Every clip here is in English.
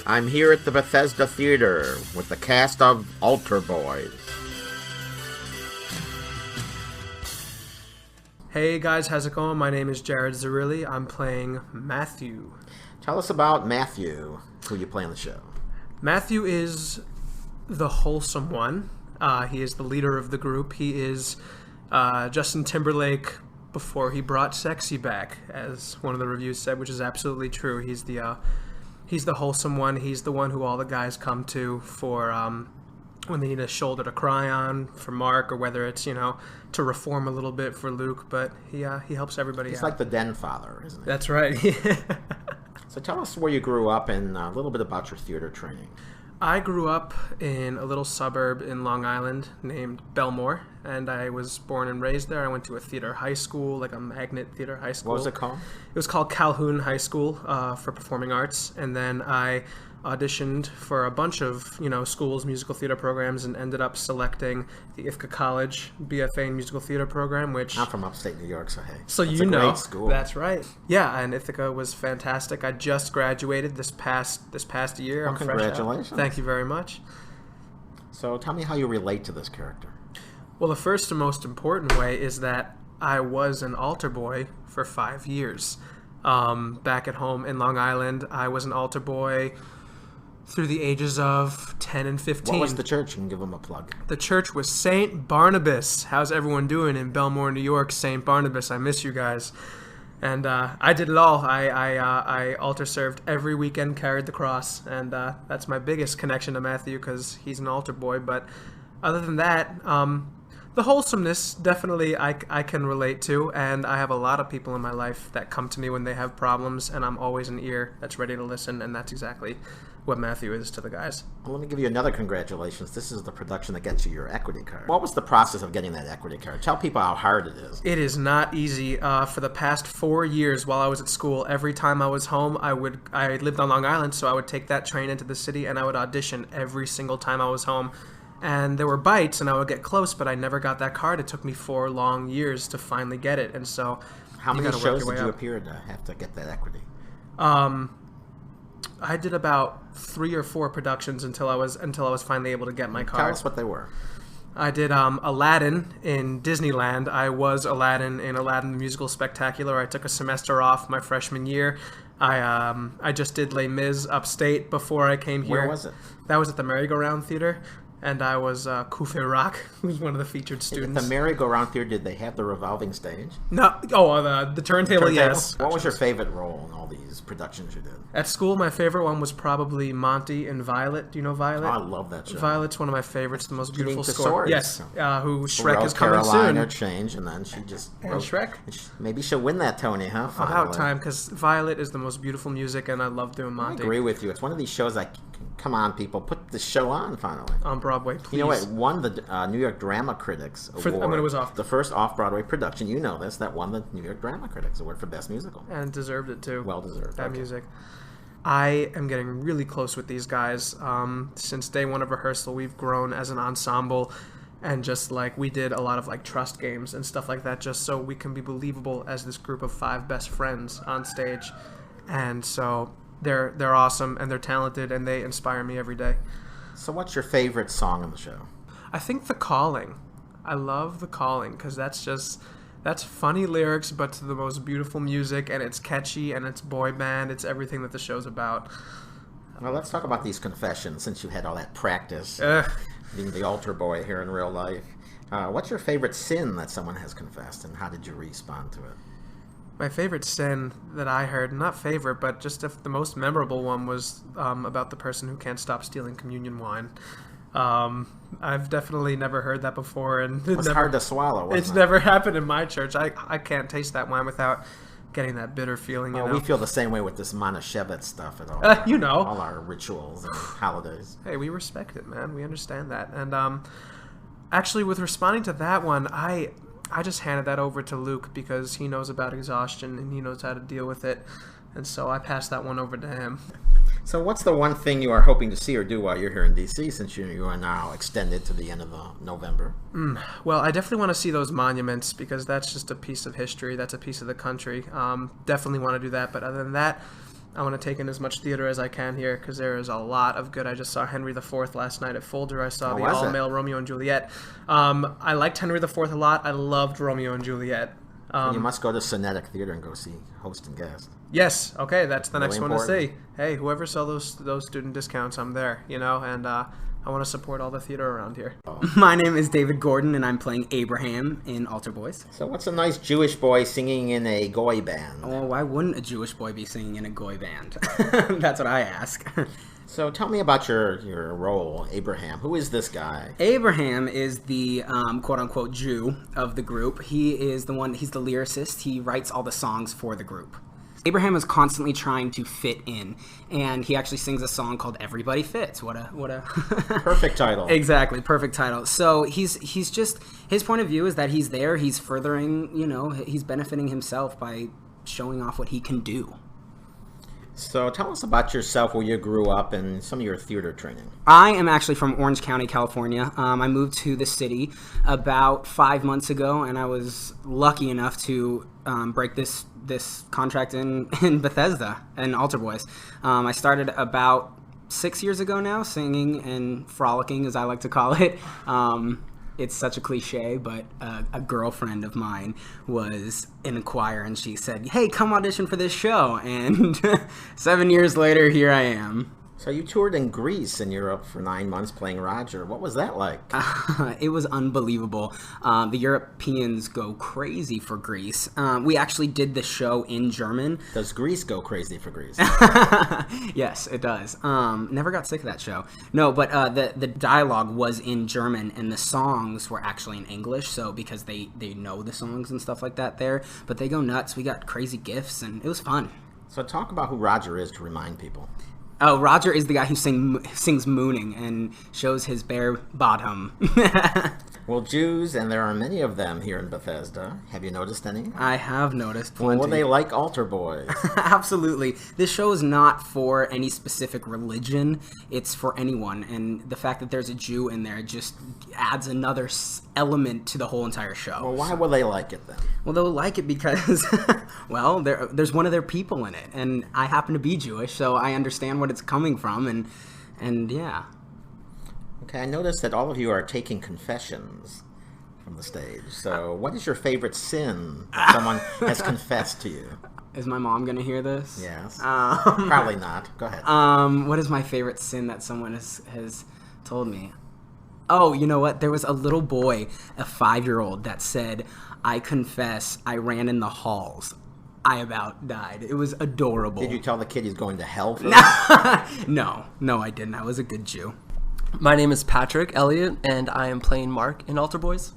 I'm here at the Bethesda Theatre with the cast of Altar Boyz. Hey guys, how's it going? My name is Jared Zirilli. I'm playing Matthew. Tell us about Matthew, who you play on the show. Matthew is the wholesome one. He is the leader of the group. He is Justin Timberlake before he brought sexy back, as one of the reviews said, which is absolutely true. He's the wholesome one. He's the one who all the guys come to for when they need a shoulder to cry on for Mark, or whether it's, to reform a little bit for Luke, but he helps everybody out. He's like the den father, isn't he? That's right. So tell us where you grew up and a little bit about your theater training. I grew up in a little suburb in Long Island named Belmore, and I was born and raised there. I went to a theater high school, like a magnet theater high school. What was it called? It was called Calhoun High School for Performing Arts, and then I auditioned for a bunch of, schools, musical theater programs, and ended up selecting the Ithaca College BFA in musical theater program, which... I'm from upstate New York, so hey. So that's a great school. That's right. Yeah, and Ithaca was fantastic. I just graduated this past year. Well, congratulations. Thank you very much. So tell me how you relate to this character. Well, the first and most important way is that I was an altar boy for 5 years. Back at home in Long Island, I was an altar boy through the ages of 10 and 15. What was the church? You can give them a plug. The church was St. Barnabas. How's everyone doing in Belmore, New York? St. Barnabas. I miss you guys. And I did it all. I altar served every weekend, carried the cross, and that's my biggest connection to Matthew, because he's an altar boy. But other than that, the wholesomeness, definitely I can relate to, and I have a lot of people in my life that come to me when they have problems, and I'm always an ear that's ready to listen, and that's exactly what Matthew is to the guys. Well, let me give you another congratulations. This is the production that gets you your equity card. What was the process of getting that equity card? Tell people how hard it is. It is not easy. For the past 4 years while I was at school, every time I was home, I lived on Long Island, so I would take that train into the city, and I would audition every single time I was home. And there were bites, and I would get close, but I never got that card. It took me 4 long years to finally get it, and so... How many shows did you appear to have to get that equity? I did about 3 or 4 productions until I was finally able to get my card. Tell us what they were. I did Aladdin in Disneyland. I was Aladdin in Aladdin the Musical Spectacular. I took a semester off my freshman year. I just did Les Mis upstate before I came here. Where was it? That was at the Merry-Go-Round Theater. And I was Kufe who was one of the featured students. At the Merry-Go-Round Theater, did they have the revolving stage? No. Oh, the turntable, yes. What was your favorite role in all these productions you did? At school, my favorite one was probably Monty and Violet. Do you know Violet? Oh, I love that show. Violet's one of my favorites, the most beautiful score. Swords. Yes, who Shrek is coming Caroline soon. Change, and then she just... And Shrek? Maybe she'll win that Tony, huh? Finally. About time, because Violet is the most beautiful music, and I love doing Monty. I agree with you. It's one of these shows like, come on, people, put the show on, finally. On Broadway, please. You know what? It won the New York Drama Critics Award. It was off. The first off-Broadway production, you know this, that won the New York Drama Critics Award for Best Musical. And deserved it, too. Well deserved. That music. I am getting really close with these guys. Since day one of rehearsal, we've grown as an ensemble, and just we did a lot of trust games and stuff like that, just so we can be believable as this group of 5 best friends on stage. And so they're awesome, and they're talented, and they inspire me every day. So what's your favorite song in the show? I think The Calling. I love The Calling, because that's funny lyrics, but to the most beautiful music, and it's catchy, and it's boy band. It's everything that the show's about. Well, let's talk about these confessions, since you had all that practice being the altar boy here in real life. What's your favorite sin that someone has confessed, and how did you respond to it? My favorite sin that I heard, not favorite, but just the most memorable one, was about the person who can't stop stealing communion wine. I've definitely never heard that before, and it's hard to swallow. Wasn't it's never happened in my church. I can't taste that wine without getting that bitter feeling. Well, we feel the same way with this Manischewitz stuff at all. All our rituals and holidays. Hey, we respect it, man. We understand that. And actually, with responding to that one, I just handed that over to Luke, because he knows about exhaustion and he knows how to deal with it, and so I passed that one over to him. So what's the one thing you are hoping to see or do while you're here in D.C., since you are now extended to the end of November? Well, I definitely want to see those monuments, because that's just a piece of history. That's a piece of the country. Definitely want to do that. But other than that, I want to take in as much theater as I can here because there is a lot of good. I just saw Henry IV last night at Folger. I saw the all-male Romeo and Juliet. I liked Henry IV a lot. I loved Romeo and Juliet. You must go to Sonetic Theater and go see Host and Guest. Yes. Okay, that's the next important. one to see. Hey, whoever sells those student discounts, I'm there. And I want to support all the theater around here. My name is David Gordon, and I'm playing Abraham in Altar Boyz. So what's a nice Jewish boy singing in a goy band? Oh, why wouldn't a Jewish boy be singing in a goy band? That's what I ask. So tell me about your role, Abraham. Who is this guy? Abraham is the quote-unquote Jew of the group. He's the lyricist. He writes all the songs for the group. Abraham is constantly trying to fit in, and he actually sings a song called "Everybody Fits." What a perfect title. Exactly, perfect title. So he's just, his point of view is that he's there, he's furthering, he's benefiting himself by showing off what he can do. So tell us about yourself, where you grew up, and some of your theater training. I am actually from Orange County, California. I moved to the city about 5 months ago, and I was lucky enough to break this contract in Bethesda and Altar Boyz. I started about 6 years ago now, singing and frolicking, as I like to call it. It's such a cliche, but a girlfriend of mine was in a choir, and she said, "Hey, come audition for this show." And 7 years later, here I am. So you toured in Greece and Europe for 9 months playing Roger. What was that like? It was unbelievable. The Europeans go crazy for Greece. We actually did the show in German. Does Greece go crazy for Greece? Yes, it does. Never got sick of that show. No, but the dialogue was in German, and the songs were actually in English, so because they know the songs and stuff like that there. But they go nuts. We got crazy gifts, and it was fun. So talk about who Roger is to remind people. Oh, Roger is the guy who sings mooning and shows his bare bottom. Well, Jews, and there are many of them here in Bethesda. Have you noticed any? I have noticed plenty. Well, they like Altar Boyz. Absolutely. This show is not for any specific religion. It's for anyone. And the fact that there's a Jew in there just adds another element to the whole entire show. Well, why will they like it then? Well, they'll like it because, well, there's one of their people in it. And I happen to be Jewish, so I understand what it's coming from. And yeah. Okay, I noticed that all of you are taking confessions from the stage. So what is your favorite sin that someone has confessed to you? Is my mom going to hear this? Yes. Probably not. Go ahead. What is my favorite sin that someone has told me? Oh, you know what? There was a little boy, a 5-year-old, that said, "I confess, I ran in the halls. I about died." It was adorable. Did you tell the kid he's going to hell for that? No, I didn't. I was a good Jew. My name is Patrick Elliott, and I am playing Mark in Altar Boyz.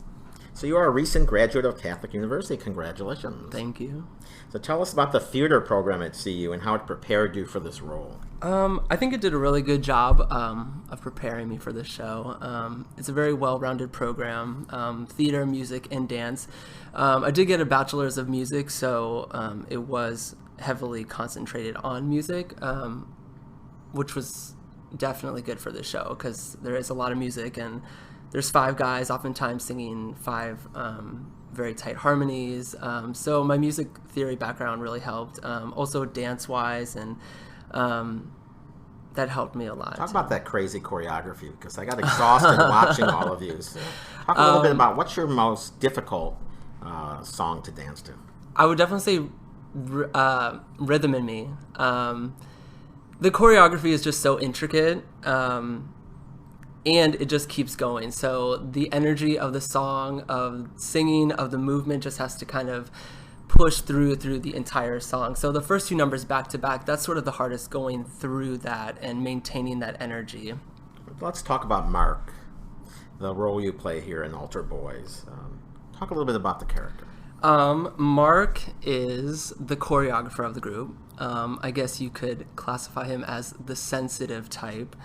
So you are a recent graduate of Catholic University. Congratulations. Thank you. So tell us about the theater program at CU and how it prepared you for this role. I think it did a really good job of preparing me for this show. It's a very well-rounded program, theater, music, and dance. I did get a bachelor's of music, so it was heavily concentrated on music, which was definitely good for this show because there is a lot of music, and there's 5 guys oftentimes singing 5 very tight harmonies. So my music theory background really helped. Also dance-wise, and that helped me a lot. Talk about that crazy choreography, because I got exhausted watching all of you. So talk a little bit about what's your most difficult song to dance to. I would definitely say Rhythm in Me. The choreography is just so intricate, and it just keeps going. So the energy of the song, of singing, of the movement just has to kind of push through the entire song. So the first 2 numbers back to back, that's sort of the hardest, going through that and maintaining that energy. Let's talk about Mark, the role you play here in Altar Boyz. Talk a little bit about the character. Mark is the choreographer of the group. I guess you could classify him as the sensitive type,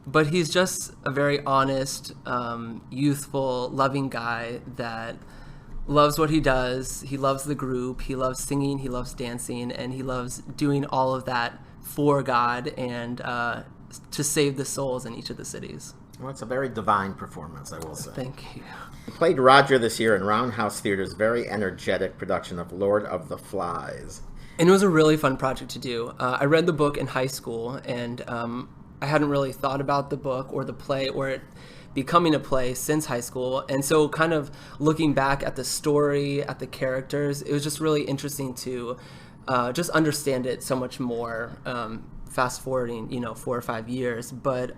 but he's just a very honest, youthful, loving guy that loves what he does. He loves the group, he loves singing, he loves dancing, and he loves doing all of that for God and to save the souls in each of the cities. Well, it's a very divine performance, I will say. Thank you. You played Roger this year in Roundhouse Theater's very energetic production of Lord of the Flies. And it was a really fun project to do. I read the book in high school, and I hadn't really thought about the book or the play or it becoming a play since high school. And so kind of looking back at the story, at the characters, it was just really interesting to just understand it so much more, fast forwarding, 4 or 5 years. But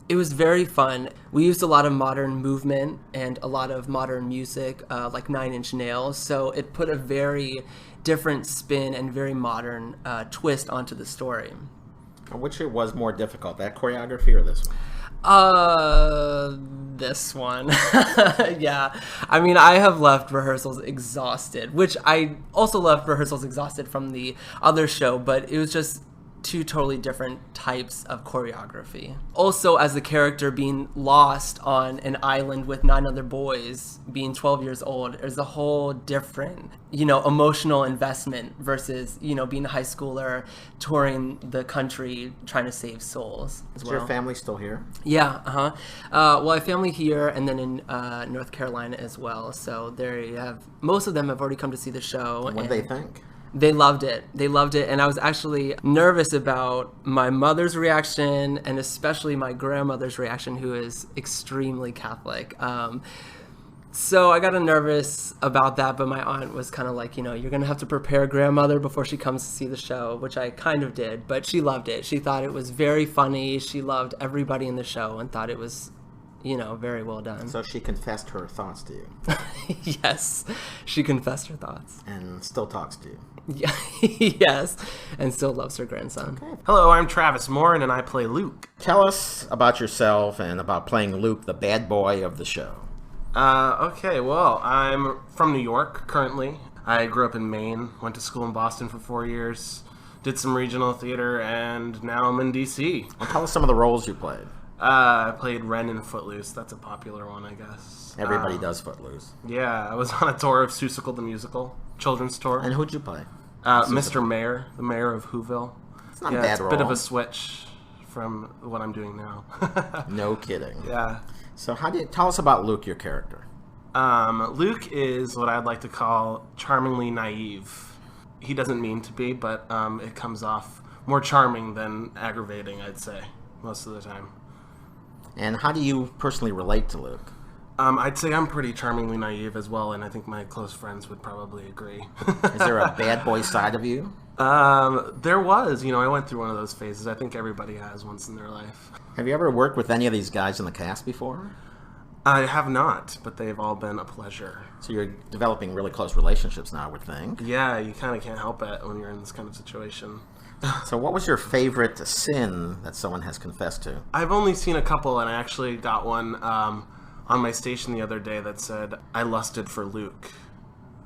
it was very fun. We used a lot of modern movement and a lot of modern music, like Nine Inch Nails. So it put a very different spin and very modern twist onto the story. Which was more difficult, that choreography or this one? This one. Yeah. I mean, I have left rehearsals exhausted, which I also left rehearsals exhausted from the other show, but it was just 2 totally different types of choreography. Also, as the character being lost on an island with 9 other boys, being 12 years old, there's a whole different, emotional investment versus, being a high schooler touring the country trying to save souls as well. Is your family still here? Yeah, well, I have family here and then in North Carolina as well. So there you have, most of them have already come to see the show. What do they think? They loved it. And I was actually nervous about my mother's reaction and especially my grandmother's reaction, who is extremely Catholic. So I got nervous about that, but my aunt was kind of like, you're going to have to prepare grandmother before she comes to see the show, which I kind of did, but she loved it. She thought it was very funny. She loved everybody in the show and thought it was, very well done. So she confessed her thoughts to you? Yes, she confessed her thoughts. And still talks to you? Yeah, yes, and still loves her grandson. Okay. Hello, I'm Travis Morin, and I play Luke. Tell us about yourself and about playing Luke, the bad boy of the show. Okay, well, I'm from New York currently. I grew up in Maine, went to school in Boston for 4 years, did some regional theater, and now I'm in D.C. Well, tell us some of the roles you played. I played Ren in Footloose. That's a popular one, I guess. Everybody does Footloose. Yeah, I was on a tour of Seussical the musical, children's tour. And who'd you play? Mr. Mayor, the mayor of Whoville. It's not a bad role. It's a bit of a switch from what I'm doing now. No kidding. Yeah. So tell us about Luke, your character. Luke is what I'd like to call charmingly naive. He doesn't mean to be, but it comes off more charming than aggravating, I'd say, most of the time. And how do you personally relate to Luke? I'd say I'm pretty charmingly naive as well, and I think my close friends would probably agree. Is there a bad boy side of you? There was. I went through one of those phases. I think everybody has once in their life. Have you ever worked with any of these guys in the cast before? I have not, but they've all been a pleasure. So you're developing really close relationships now, I would think. Yeah, you kind of can't help it when you're in this kind of situation. So what was your favorite sin that someone has confessed to? I've only seen a couple, and I actually got one on my station the other day that said, I lusted for Luke.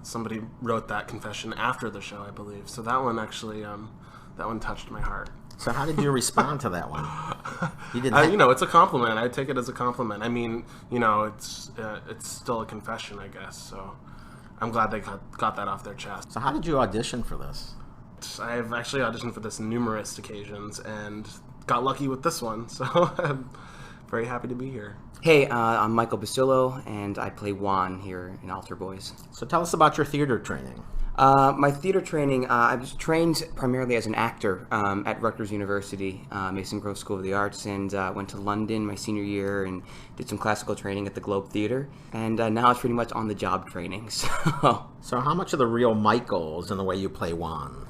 Somebody wrote that confession after the show, I believe. So that one actually, that one touched my heart. So how did you respond to that one? You didn't it's a compliment. I take it as a compliment. I mean, it's still a confession, I guess. So I'm glad they got that off their chest. So how did you audition for this? I've actually auditioned for this numerous occasions and got lucky with this one. So I'm very happy to be here. Hey, I'm Michael Busillo, and I play Juan here in Altar Boyz. So tell us about your theater training. My theater training, I was trained primarily as an actor at Rutgers University, Mason Grove School of the Arts, and went to London my senior year and did some classical training at the Globe Theatre. And now it's pretty much on-the-job training. So how much of the real Michael is in the way you play Juan?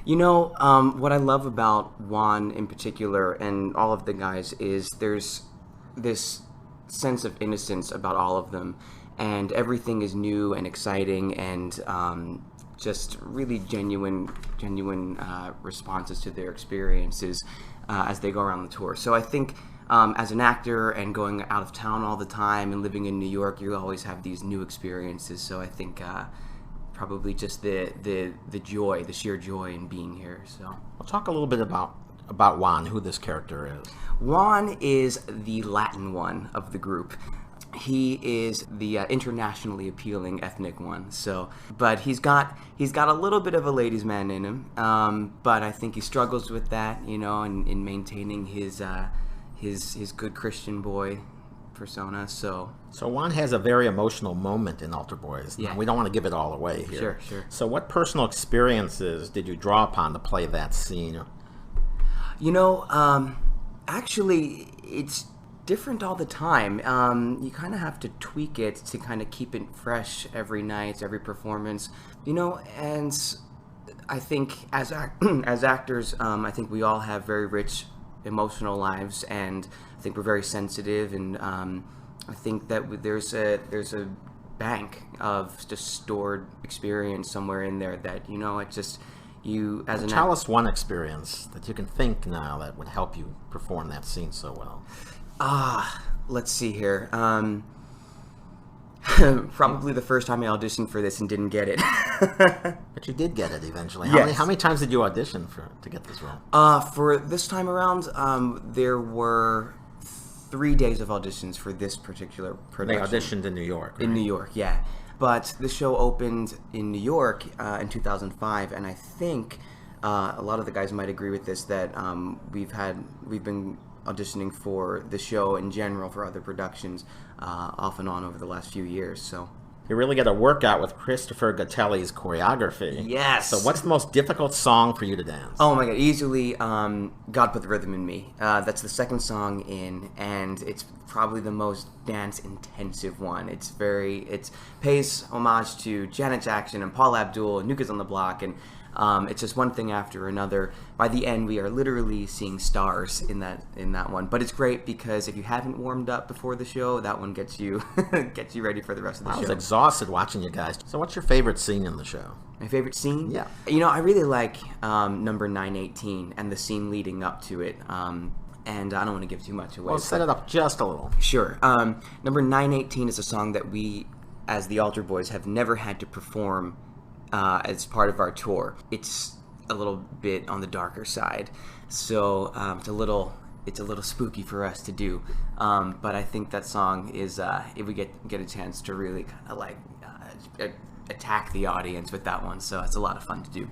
What I love about Juan in particular and all of the guys is there's this sense of innocence about all of them, and everything is new and exciting and just really genuine responses to their experiences as they go around the tour. So I think as an actor and going out of town all the time and living in New York, you always have these new experiences. So I think probably just the joy, the sheer joy in being here. So we'll talk a little bit about Juan, who this character is. Juan is the Latin one of the group. He is the internationally appealing ethnic one. But he's got a little bit of a ladies' man in him. But I think he struggles with that, in maintaining his good Christian boy persona. So Juan has a very emotional moment in Altar Boyz. Yeah. We don't want to give it all away here. Sure. So what personal experiences did you draw upon to play that scene? Actually, it's different all the time. You kind of have to tweak it to kind of keep it fresh every night, every performance. And I think as actors, I think we all have very rich emotional lives, and I think we're very sensitive, and I think that there's a bank of just stored experience somewhere in there that it just you as an Tell us one experience that you can think now that would help you perform that scene so well. Let's see here. Probably the first time I auditioned for this and didn't get it. But you did get it eventually. Yes. How many times did you audition to get this role? For this time around, there were 3 days of auditions for this particular They production. auditioned in New York, right? In New York, yeah. But the show opened in New York in 2005, and I think a lot of the guys might agree with this, that we've been auditioning for the show in general for other productions off and on over the last few years. So You really get a workout with Christopher Gattelli's choreography. Yes. So what's the most difficult song for you to dance? Oh my god, easily God Put the Rhythm in Me. That's the second song in, and it's probably the most dance intensive one. It pays homage to Janet Jackson and Paula Abdul and New Kids on the Block, and it's just one thing after another. By the end, we are literally seeing stars in that one. But it's great because if you haven't warmed up before the show, that one gets you gets you ready for the rest of the show. I was exhausted watching you guys. So what's your favorite scene in the show? My favorite scene? Yeah. I really like number 918 and the scene leading up to it. And I don't want to give too much away. Well, set it up just a little. Sure. Number 918 is a song that we, as the Altar Boyz, have never had to perform as part of our tour. It's a little bit on the darker side, so it's a little spooky for us to do. But I think that song is if we get a chance to really kind of attack the audience with that one, so it's a lot of fun to do.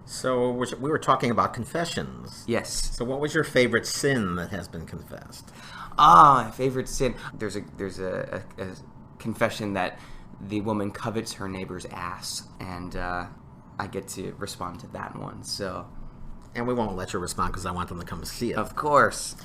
So we were talking about confessions. Yes. So what was your favorite sin that has been confessed? My favorite sin. There's a confession that the woman covets her neighbor's ass, and I get to respond to that one. So, And we won't let you respond because I want them to come see it. of course.